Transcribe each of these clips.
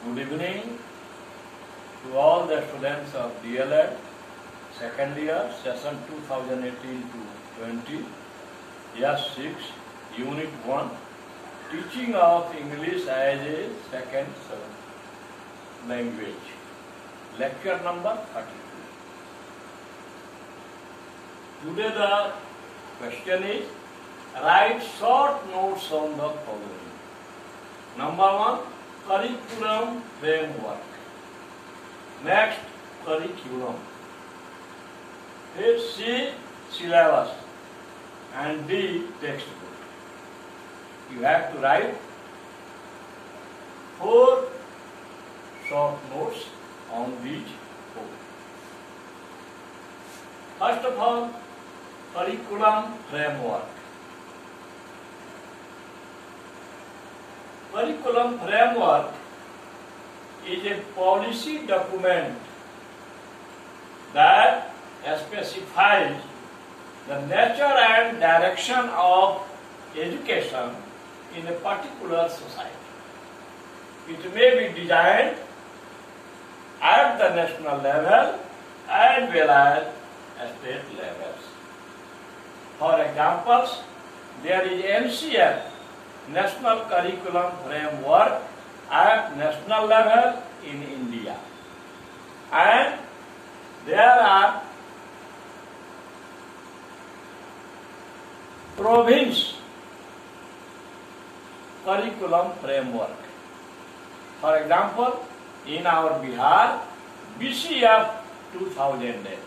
Good evening to all the students of DLED second year session 2018 to 20, yes 6, unit 1, teaching of English as a second language, lecture number 32. Today the question is, write short notes on the following. Number 1, curriculum framework. Next, curriculum. Here C, syllabus, and D, textbook. You have to write 4 short notes on these 4. First of all, curriculum framework. Curriculum framework is a policy document that specifies the nature and direction of education in a particular society. It may be designed at the national level as well as state levels. For examples, there is NCF, National Curriculum Framework, at national level in India, and there are province curriculum framework. For example, in our Bihar, BCF 2008,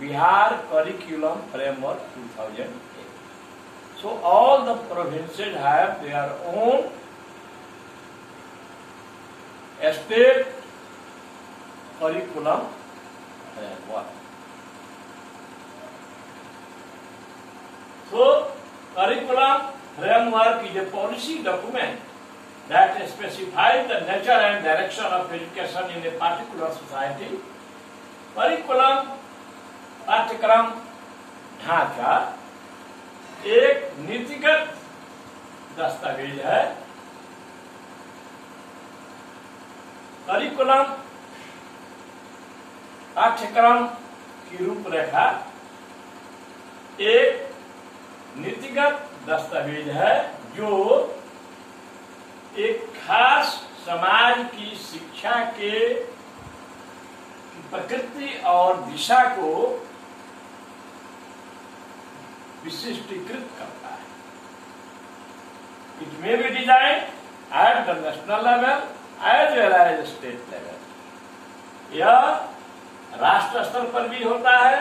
Bihar Curriculum Framework 2008. So all the provinces have their own state curriculum framework. So curriculum framework is a policy document that specifies the nature and direction of education in a particular society. Curriculum पाठ्यक्रम ढांचा एक नीतिगत दस्तावेज है. Curriculum पाठ्यक्रम की रूपरेखा एक नीतिगत दस्तावेज है जो एक खास समाज की शिक्षा के प्रकृति और दिशा को विशिष्टीकृत करता है. It may be designed at the national level as well as state level. यह राष्ट्र स्तर पर भी होता है,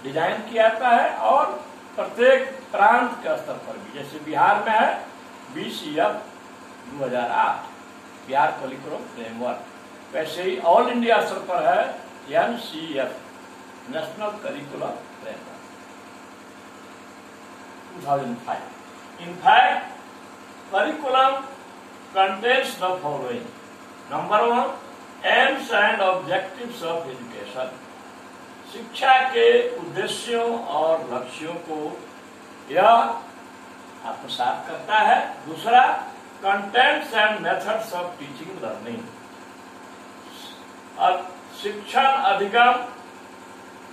डिजाइन किया जाता है, और प्रत्येक प्रांत के स्तर पर भी. जैसे बिहार में है BCF 2008, बिहार करिकुलम फ्रेमवर्क. वैसे ही ऑल इंडिया स्तर पर है NCF, national curriculum framework 2005. In fact, curriculum contains the following. Number 1, aims and objectives of education. शिक्षा के उद्देश्यों और लक्ष्यों को यह आत्मसात करता है. दूसरा, contents and methods of teaching learning. और शिक्षण अधिगम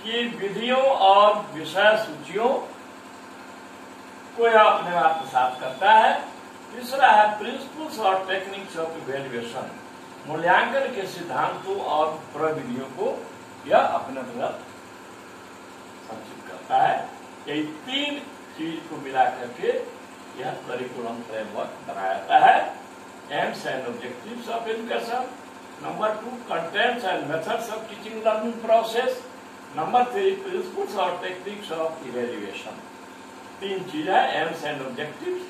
की विधियों और विषय सूचियों को यह अपने आत्मसात करता है. तीसरा है प्रिंसिपल्स और टेक्निक्स ऑफ इवैल्यूएशन. मूल्यांकन के सिद्धांतों और प्रविधियों को यह अपने अंदर संचित करता है. यही 3 चीज को मिला करके यह करिकुलम फ्रेमवर्क बनाया जाता है. Aims and objectives of education. Number 2, contents and methods of teaching learning process. Number 3, principles और टेक्निक्स ऑफ इवैल्यूएशन. 3 चीज है, aims and objectives,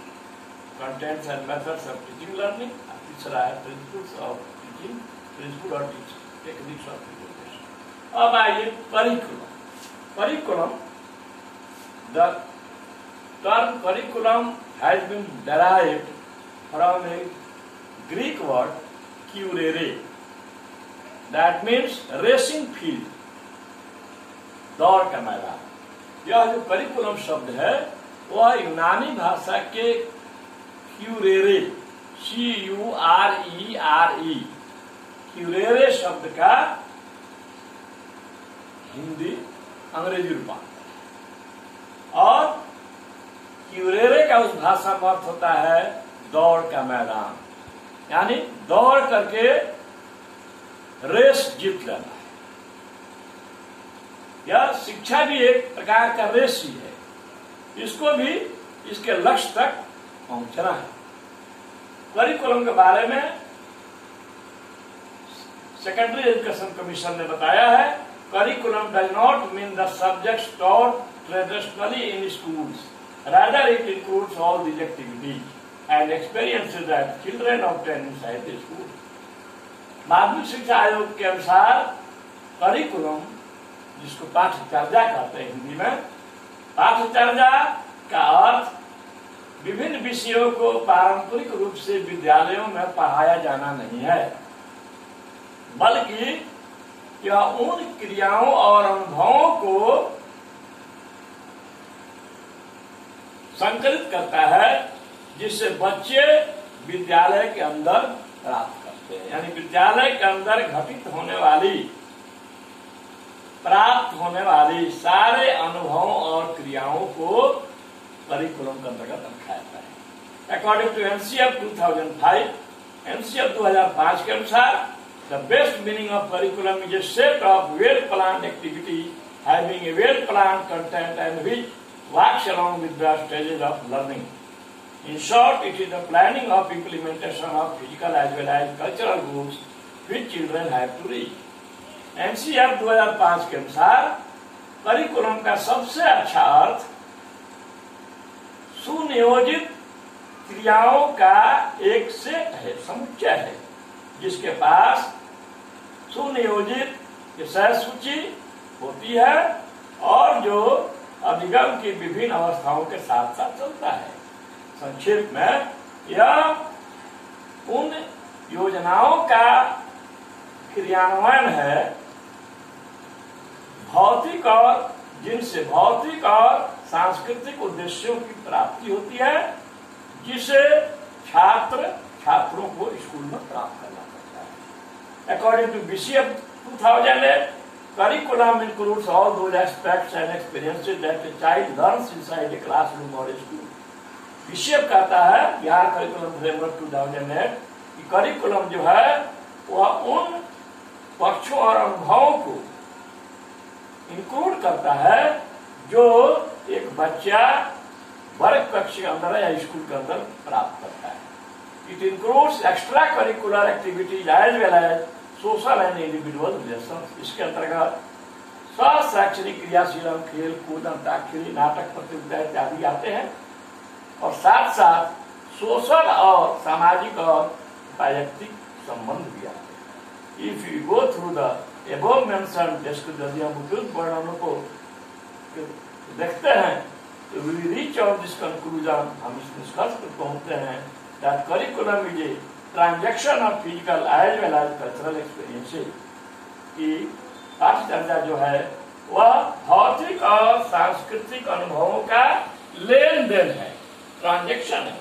contents and methods of teaching learning. तीसरा है प्रिंसिपल्स ऑफ टीचिंग, प्रिंसिपल और techniques of evaluation. अब आइए curriculum. Curriculum, the term curriculum has been derived from a Greek word currere, that means racing field, दौड़ का मैदान. यह जो करिकुलम शब्द है वह यूनानी भाषा के क्यूरेरे, CURERE क्यूरेरे शब्द का हिंदी अंग्रेजी रूपांतर, और क्यूरेरे का उस भाषा में अर्थ होता है दौड़ का मैदान, यानी दौड़ करके रेस जीत लेना। यह शिक्षा भी एक प्रकार का रेस ही है, इसको भी इसके लक्ष्य तक पहुंचना है। करिकुलम के बारे में सेकेंडरी एजुकेशन कमीशन ने बताया है, curriculum does not mean the subjects taught traditionally in schools, rather it includes all these activities and experiences that children obtain inside the school. माध्यमिक शिक्षा आयोग के अनुसार करिकुलम, जिसको पाठ्यचर्या कहते हैं हिंदी में, पाठ्यचर्या का अर्थ विभिन्न विषयों को पारंपरिक रूप से विद्यालयों में पढ़ाया जाना नहीं है, बल्कि यह उन क्रियाओं और अनुभवों को संकलित करता है जिससे बच्चे विद्यालय के अंदर प्राप्त करते हैं। यानी विद्यालय के अंदर घटित होने वाली, प्राप्त होने वाली सारे अनुभवों और क्रियाओं को करिकुलम के अंतर्गत रखा जाता है। अकॉर्डिंग टू एनसीएफ 2005, एनसीएफ 2005 के अनुसार the best meaning of curriculum is A set of well planned activity having a well planned content and which works along with the stages of learning. In short, it is the planning of implementation of physical as well as cultural goals which children have to reach. NCF 2005 के अनुसार curriculum का सबसे अच्छा अर्थ सुनियोजित क्रियाओं का एक set है, समुच्चय है, जिसके पास सुनियोजित विषय सूची होती है और जो अधिगम की विभिन्न अवस्थाओं के साथ साथ चलता है। संक्षेप में यह उन योजनाओं का क्रियान्वयन है भौतिक और जिनसे भौतिक और सांस्कृतिक उद्देश्यों की प्राप्ति होती है, जिसे छात्रों को स्कूल में प्राप्त करना पड़ता है। According to BCF 2008, curriculum includes all those aspects and experiences that a child learns inside a classroom or a school. BCF कहता है, बिहार करिकुलम फ्रेमवर्क 2008, कि करिकुलम जो है वह उन पक्षों और अनुभवों को इंक्लूड करता है जो एक बच्चा वर्ग कक्ष के अंदर या स्कूल के अंदर प्राप्त करता है। It includes extra curricular activities as well as social and individual relation. इसके अंतर्गत शैक्षणिक क्रियाशील खेल कूद, अंताक्षरी, नाटक प्रतियोगिता इत्यादि आते हैं, और साथ साथ सोशल और सामाजिक और वैयक्तिक संबंध भी आते हैं। If you go through the above mentioned discussion, हम उपयुक्त वर्णनों को देखते हैं तो we reach on this conclusion, हम इस निष्कर्ष पर पहुंचते हैं that curriculum is a transaction of physical as well as cultural experiences, कि पाठ्यचर्या जो है वह भौतिक और सांस्कृतिक अनुभवों का लेन देन है, ट्रांजैक्शन है।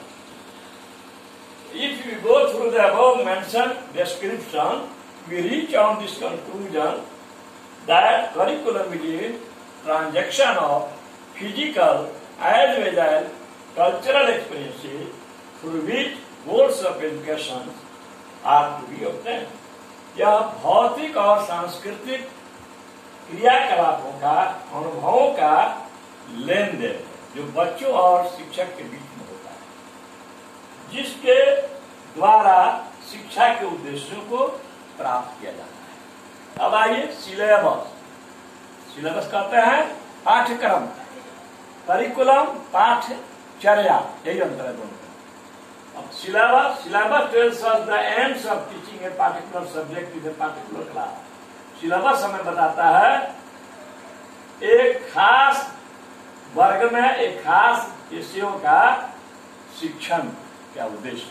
If you go through the above mentioned description, we reach on this conclusion that curriculum is a transaction of physical as well as cultural experiences through which goals of education are to be obtained। यह भौतिक और सांस्कृतिक क्रियाकलापों का, अनुभवों का लेन देन है जो बच्चों और शिक्षक के बीच में होता है, जिसके द्वारा शिक्षा के उद्देश्यों को प्राप्त किया जाता है। अब आइए सिलेबस। सिलेबस कहते हैं पाठ्यक्रम, करिकुलम पाठ्यचर्या, यही अंतर है दोनों। Syllabus tells us the aims of teaching a particular subject in a particular class। Syllabus हमें बताता है एक खास वर्ग में एक खास विषयों का शिक्षण का उद्देश्य।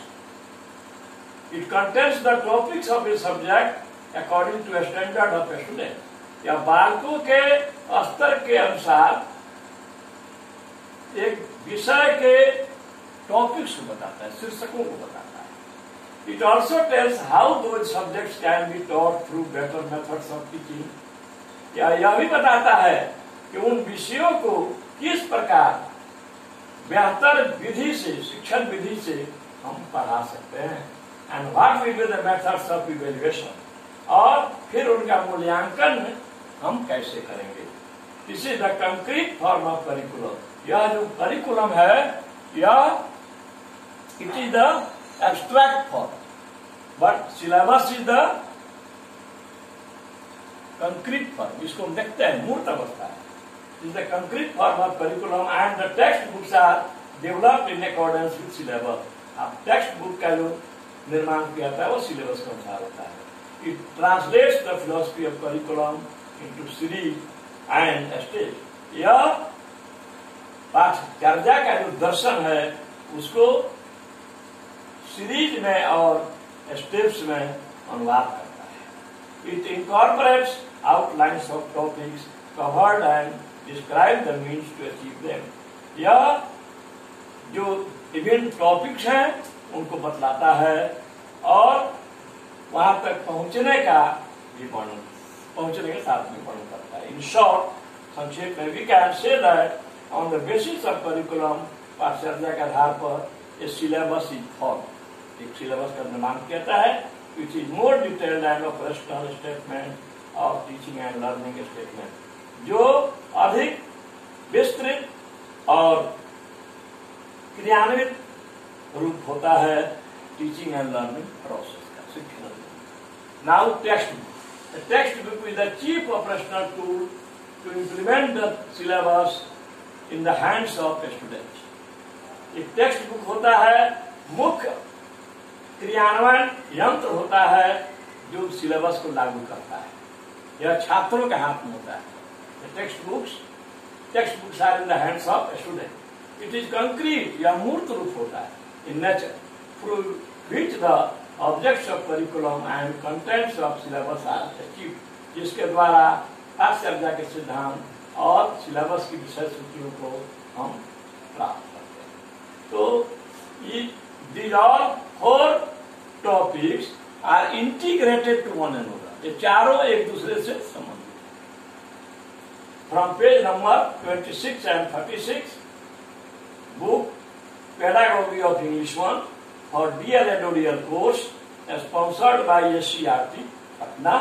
It contains the topics of a subject according to standard of a student. या बालकों के स्तर के अनुसार एक विषय के टॉपिक्स को बताता है, शीर्षकों को बताता है। It also tells how those subjects can be taught through better methods of teaching. यह भी बताता है कि उन विषयों को किस प्रकार बेहतर विधि से, शिक्षण विधि से हम पढ़ा सकते हैं. And what will be the methods of evaluation, और फिर उनका मूल्यांकन हम कैसे करेंगे. This is the concrete form of curriculum. यह जो करिकुलम है, यह it is the abstract form, but syllabus is the concrete form. इसको हम देखते हैं मूर्त अवस्था है. Is the concrete form of curriculum and the text books are developed in accordance with syllabus. अब टेक्स्ट बुक का जो निर्माण किया था वो सिलेबस के अनुसार होता है. It translates the philosophy of curriculum into series and stage. यह पाठ्यचर्या का जो दर्शन है उसको सीरीज में और स्टेप्स में अनुवाद करता है. It incorporates outlines of topics covered and describe the means to achieve them. यह जो इवेंट टॉपिक्स हैं उनको बतलाता है और वहां तक पहुंचने का भी वर्णन, पहुंचने के साथ में वर्णन करता है. इन शॉर्ट, संक्षेप में, we can say that on the basis of curriculum, पाठ्यचर्या के आधार पर ए सिलेबस इज फॉर्म. एक सिलेबस का निर्माण किया है which is more detailed and operational statement of teaching and learning statement, जो अधिक विस्तृत और क्रियान्वित रूप होता है टीचिंग एंड लर्निंग प्रोसेस का, शिक्षण. Now text book. The text book is the chief operational tool to implement the syllabus in the hands of students. एक टेक्स्ट बुक होता है, मुख्य क्रियान्वयन यंत्र होता है जो सिलेबस को लागू करता है. यह छात्रों के हाथ में होता है. Text books are in the hands of student. It is concrete, यह मूर्त रूप होता है in nature, through which the objects of curriculum and contents of syllabus are achieved, जिसके द्वारा पाठ्यचर्या के सिद्धांत और सिलेबस की विषय सूचियों को हम प्राप्त करते हैं. तो these all 4 topics are integrated to one another. ये चारों एक दूसरे से संबंधित हैं. From page number 26 and 36, book pedagogy of English 1 for DL editorial course sponsored by SCRT Patna.